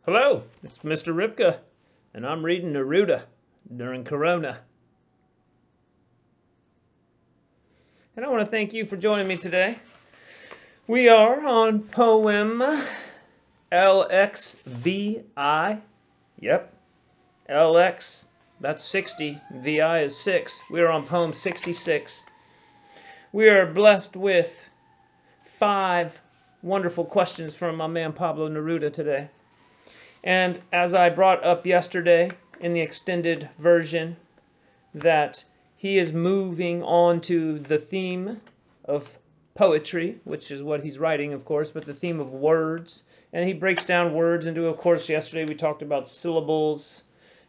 Hello, it's Mr. Ripka, and I'm reading Neruda during Corona. And I want to thank you for joining me today. We are on poem LXVI. Yep, LX, that's 60. VI is 6. We are on poem 66. We are blessed with 5 wonderful questions from my man Pablo Neruda today. And as I brought up yesterday in the extended version, that he is moving on to the theme of poetry, which is what he's writing, of course, but the theme of words. And he breaks down words into, of course, yesterday we talked about syllables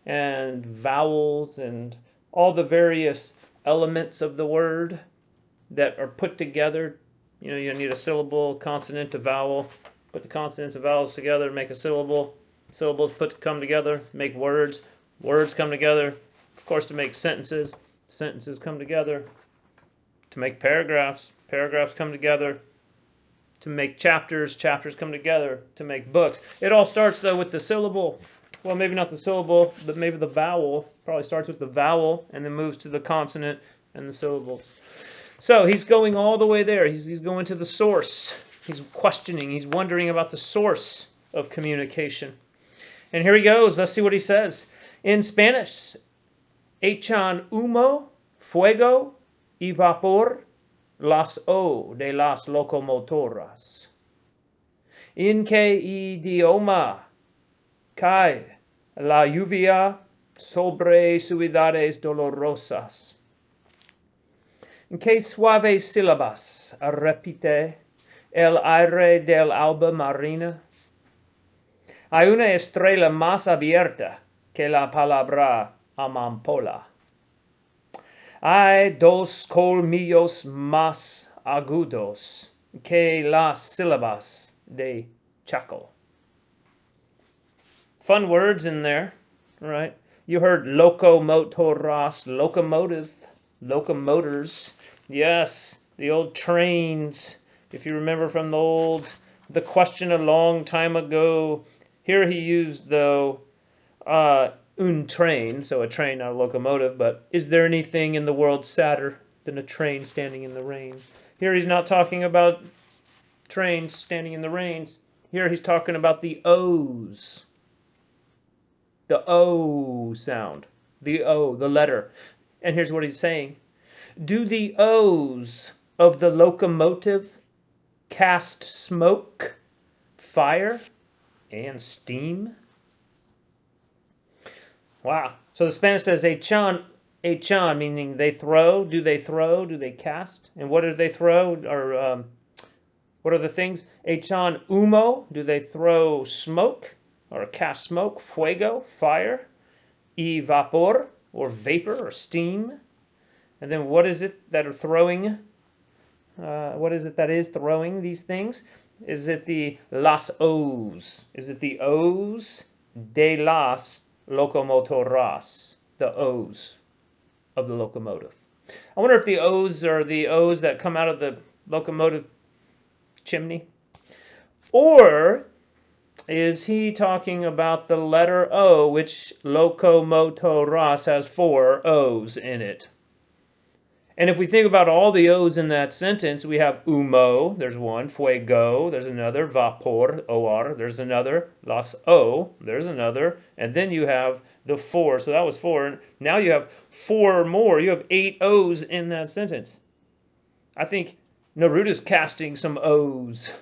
and vowels and all the various elements of the word that are put together. You know, you need a syllable, consonant, a vowel. Put the consonants and vowels together, make a syllable. Syllables come together, make words. Words come together, of course, to make sentences. Sentences come together to make paragraphs. Paragraphs come together to make chapters. Chapters come together to make books. It all starts, though, with the syllable. Well, maybe not the syllable, but maybe the vowel. Probably starts with the vowel and then moves to the consonant and the syllables. So he's going all the way there. He's going to the source. He's questioning. He's wondering about the source of communication. And here he goes. Let's see what he says. In Spanish, echan humo, fuego y vapor las o de las locomotoras. En que idioma cae la lluvia sobre ciudades dolorosas. En que suaves sílabas repite el aire del alba marina. Hay una estrella más abierta que la palabra amapola. Hay 2 colmillos más agudos que las sílabas de chaco. Fun words in there, right? You heard locomotoras, locomotive, locomotors. Yes, the old trains. If you remember from the question a long time ago. Here he used, though, un train, so a train, not a locomotive, but is there anything in the world sadder than a train standing in the rain? Here he's not talking about trains standing in the rains. Here he's talking about the O's. The O sound. The O, the letter. And here's what he's saying. Do the O's of the locomotive cast smoke, fire, and steam? Wow. So the Spanish says echan, meaning they throw. Do they throw? Do they cast? And what do they throw? Or what are the things? Echan humo. Do they throw smoke or cast smoke? Fuego, fire. Y vapor, or vapor or steam. And then what is it that are throwing? What is it that is throwing these things? Is it the las O's? Is it the O's de las locomotoras? The O's of the locomotive. I wonder if the O's are the O's that come out of the locomotive chimney. Or is he talking about the letter O, which locomotoras has 4 O's in it? And if we think about all the O's in that sentence, we have humo, there's one, fuego, there's another, vapor, O-R, there's another, las O, there's another, and then you have the 4, so that was 4. Now you have 4 more, you have 8 O's in that sentence. I think Neruda's casting some O's.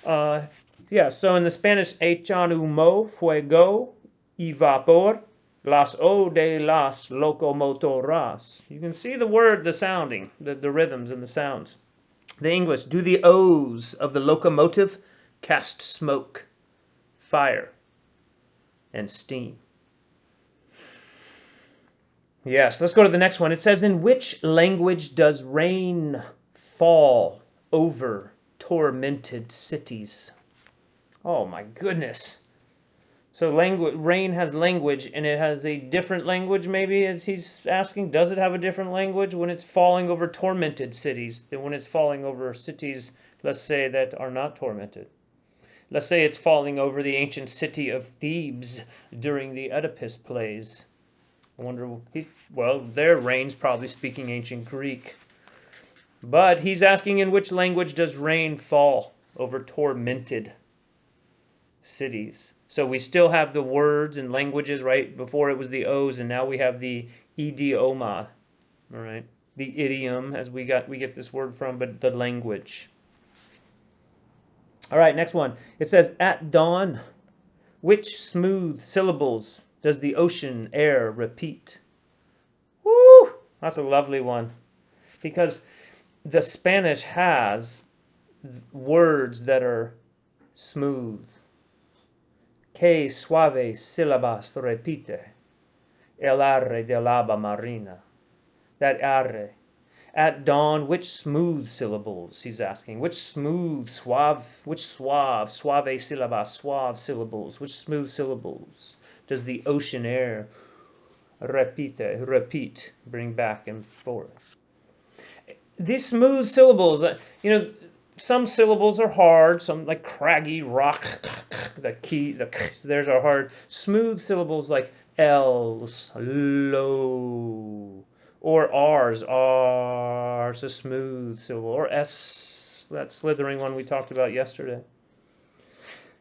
Yeah, so in the Spanish, echan humo, fuego, y vapor, las O de las locomotoras. You can see the word, the sounding, the rhythms and the sounds. The English, do the O's of the locomotive cast smoke, fire, and steam? Yes, let's go to the next one. It says, in which language does rain fall over tormented cities? Oh my goodness. So rain has language, and it has a different language, maybe, as he's asking. Does it have a different language when it's falling over tormented cities than when it's falling over cities, let's say, that are not tormented? Let's say it's falling over the ancient city of Thebes during the Oedipus plays. I wonder, well, their rain's probably speaking ancient Greek. But he's asking, in which language does rain fall over tormented cities? So we still have the words and languages, right? Before it was the O's, and now we have the idioma, all right? The idiom, as we get this word from, but the language. All right, next one. It says, at dawn, which smooth syllables does the ocean air repeat? Woo! That's a lovely one. Because the Spanish has words that are smooth. Que suave syllabas repite, el arre del aba marina. That arre. At dawn, which smooth syllables, he's asking. Which smooth, suave syllabas, suave syllables, which smooth syllables does the ocean air repeat, bring back and forth? These smooth syllables, some syllables are hard, some like craggy, rock, theirs are hard. Smooth syllables like L's, low, or R's a smooth syllable, or S, that slithering one we talked about yesterday.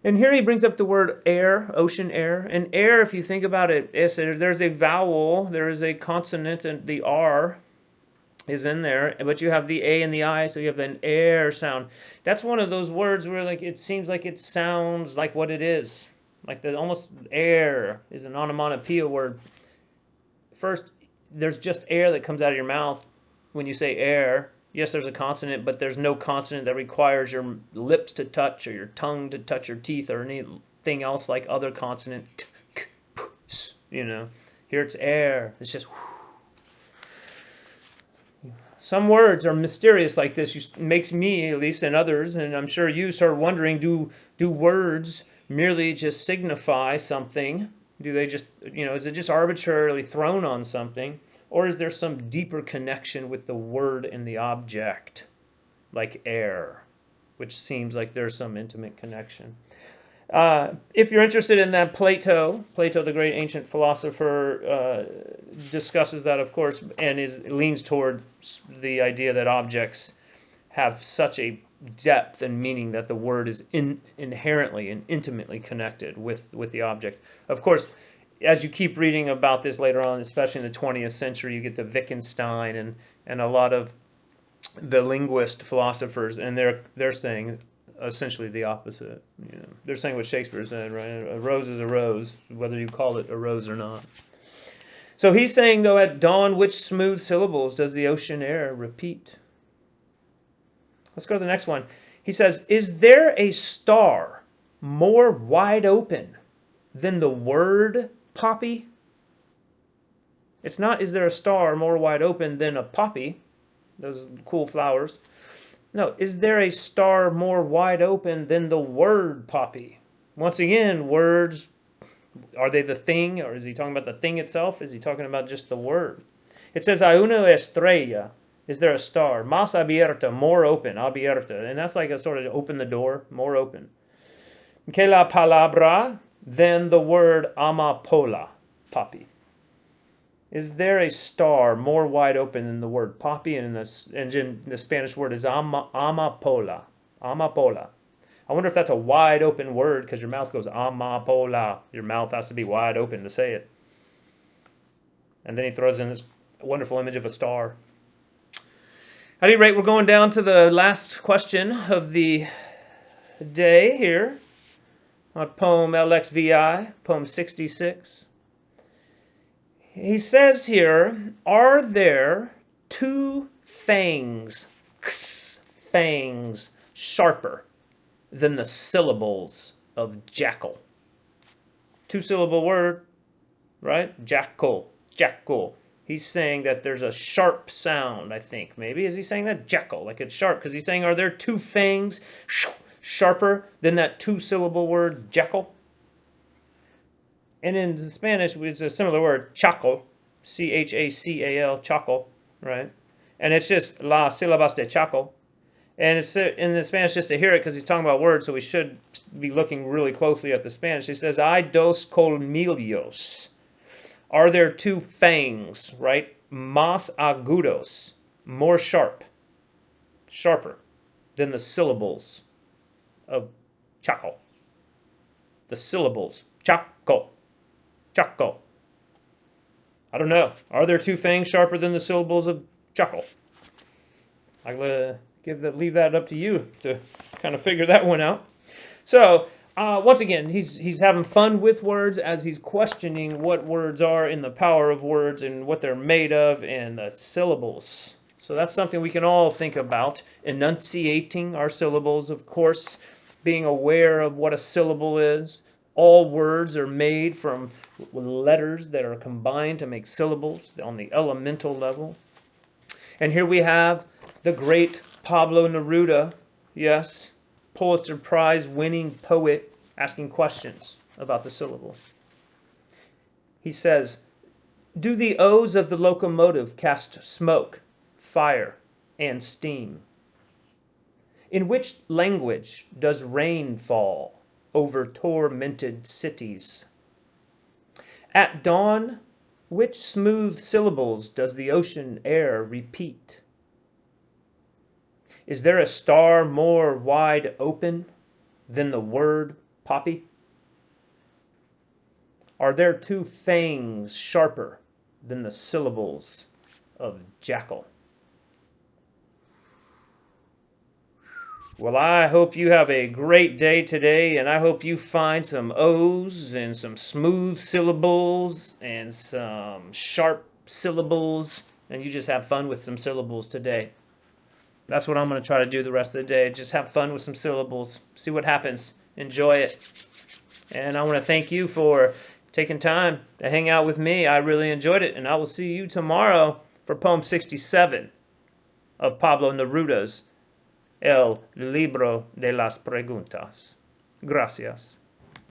And here he brings up the word air, ocean air. And air, if you think about it, there's a vowel, there is a consonant, and the R is in there, but you have the A and the I, so you have an air sound. That's one of those words where it seems like it sounds like what it is. Like almost air is an onomatopoeia word. First, there's just air that comes out of your mouth when you say air. Yes, there's a consonant, but there's no consonant that requires your lips to touch or your tongue to touch your teeth or anything else like other consonant. Here it's air. It's just... Some words are mysterious like this. It makes me, at least, and others, and I'm sure you, start wondering, do words merely just signify something? Do they just, is it just arbitrarily thrown on something? Or is there some deeper connection with the word and the object, like air, which seems like there's some intimate connection? If you're interested in that, Plato, the great ancient philosopher, discusses that, of course, and leans toward the idea that objects have such a depth and meaning that the word is inherently and intimately connected with the object. Of course, as you keep reading about this later on, especially in the 20th century, you get to Wittgenstein and a lot of the linguist philosophers, and they're saying essentially the opposite. They're saying what Shakespeare said, right? A rose is a rose, whether you call it a rose or not. So he's saying, though, at dawn, which smooth syllables does the ocean air repeat? Let's go to the next one. He says, is there a star more wide open than the word poppy? It's not, is there a star more wide open than a poppy? Those cool flowers. No, is there a star more wide open than the word poppy? Once again, words, are they the thing, or is he talking about the thing itself? Is he talking about just the word? It says, a una estrella, is there a star? Más abierta, more open, abierta. And that's like a sort of open the door, more open. Que la palabra, than the word amapola, poppy. Is there a star more wide open than the word poppy? And the Spanish word is amapola. Amapola. I wonder if that's a wide open word because your mouth goes amapola. Your mouth has to be wide open to say it. And then he throws in this wonderful image of a star. At any rate, we're going down to the last question of the day here on poem LXVI, poem 66. He says here, are there two fangs, fangs, sharper than the syllables of jackal? Two-syllable word, right? Jackal, jackal. He's saying that there's a sharp sound, I think. Maybe is he saying that? Jackal, like it's sharp. Because he's saying, are there two fangs sharper than that two-syllable word, jackal? And in Spanish, it's a similar word, chacal, C-H-A-C-A-L, chacal, right? And it's just las sílabas de chacal. And it's in the Spanish just to hear it because he's talking about words, so we should be looking really closely at the Spanish. He says, hay dos colmillos. Are there two fangs, right? Más agudos, more sharper than the syllables of Chaco. The syllables, Chaco, Chaco. I don't know. Are there two fangs sharper than the syllables of Chaco? I'll leave that up to you to kind of figure that one out. So, once again, he's having fun with words as he's questioning what words are in the power of words and what they're made of and the syllables. So that's something we can all think about. Enunciating our syllables, of course, being aware of what a syllable is. All words are made from letters that are combined to make syllables on the elemental level. And here we have the great Pablo Neruda, yes, Pulitzer Prize winning poet, asking questions about the syllable. He says, do the O's of the locomotive cast smoke, fire, and steam? In which language does rain fall over tormented cities? At dawn, which smooth syllables does the ocean air repeat? Is there a star more wide open than the word poppy? Are there two fangs sharper than the syllables of jackal? Well, I hope you have a great day today, and I hope you find some O's and some smooth syllables and some sharp syllables, and you just have fun with some syllables today. That's what I'm going to try to do the rest of the day. Just have fun with some syllables. See what happens. Enjoy it. And I want to thank you for taking time to hang out with me. I really enjoyed it. And I will see you tomorrow for poem 67 of Pablo Neruda's El Libro de las Preguntas. Gracias.